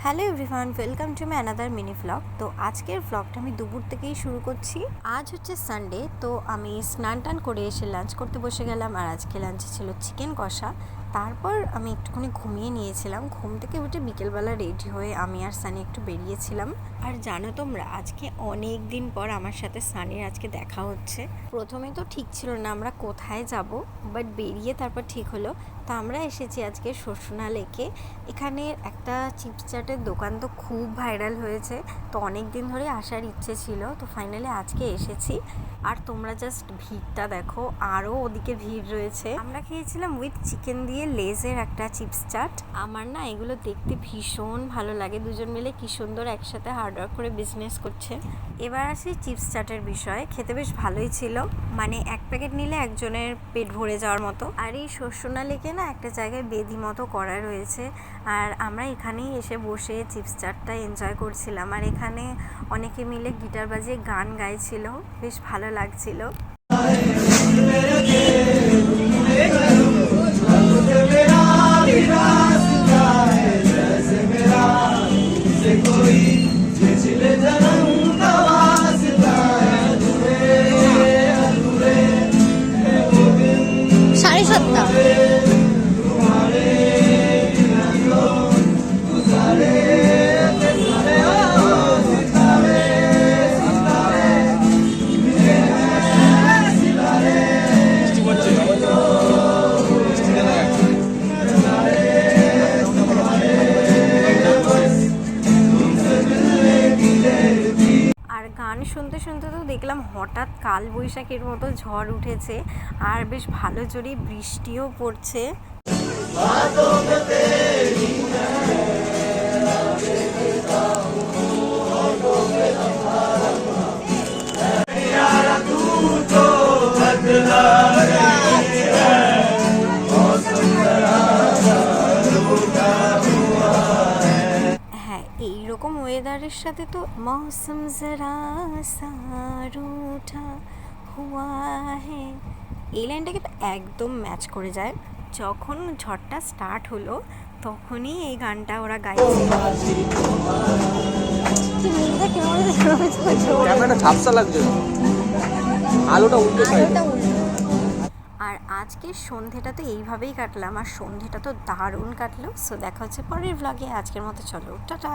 Hello everyone, welcome to my another mini vlog. তো আজকের ভ্লগটা আমি দুপুর থেকেই শুরু করছি। আজ হচ্ছে সানডে, তো আমি স্নান টান করে এসে লাঞ্চ করতে বসে গেলাম। আর আজকে লাঞ্চে ছিল চিকেন কষা। তারপর আমি একটুখানি ঘুমিয়ে নিয়েছিলাম। ঘুম থেকে উঠে বিকেলবেলা রেডি হয়ে আমি আর সানি একটু বেরিয়েছিলাম। আর জানো তোমরা, আজকে অনেক দিন পর আমার সাথে সানির আজকে দেখা হচ্ছে। প্রথমে তো ঠিক ছিল না আমরা কোথায় যাব, বাট বেরিয়ে তারপর ঠিক হলো। তো আমরা এসেছি আজকে শোষণা লেকে। এখানে একটা চিপস চাটের দোকান তো খুব ভাইরাল হয়েছে, তো অনেক দিন ধরে আসার ইচ্ছে ছিল, তো ফাইনালি আজকে এসেছি। আর তোমরা জাস্ট ভিড়টা দেখো, আরও ওদিকে ভিড় রয়েছে। আমরা খেয়েছিলাম উইথ চিকেন দিয়ে লেজের একটা চিপস চাট। আমার না এগুলো দেখতে ভীষণ ভালো লাগে, দুজন মিলে কি সুন্দর একসাথে হার্ডওয়ার্ক করে বিজনেস করছে। এবার আসি চিপস চাটের বিষয়ে। খেতে বেশ ভালোই ছিল, মানে এক প্যাকেট নিলে একজনের পেট ভরে যাওয়ার মতো। আর এই শোষণা লেকে না একটা জায়গায় বেদি মতো করা রয়েছে, আর আমরা এখানেই এসে বসে চিপস চাটটা এনজয় করছিলাম। আর এখানে অনেকে মিলে গিটার বাজিয়ে গান গাইছিল, বেশ ভালো লাগছিল। গান শুনতে শুনতে তো দেখলাম হঠাৎ কাল বৈশাখীর মতো ঝড় উঠেছে, আর বেশ ভালো জোরে বৃষ্টিও পড়ছে। এইরকম ওয়েদারের সাথে তো মৌসুম জরা সা রুঠা হুয়া হে, এই লাইনটা কিন্তু একদম ম্যাচ করে যায়। যখন ঝড়টা স্টার্ট হলো তখনই এই গানটা ওরা গাইছে। আর আজকের সন্ধেটা তো এইভাবেই কাটলাম, আর সন্ধেটা তো দারুণ কাটলো। সো দেখা হচ্ছে পরের ভ্লগে। আজকের মতো চলো, টাটা।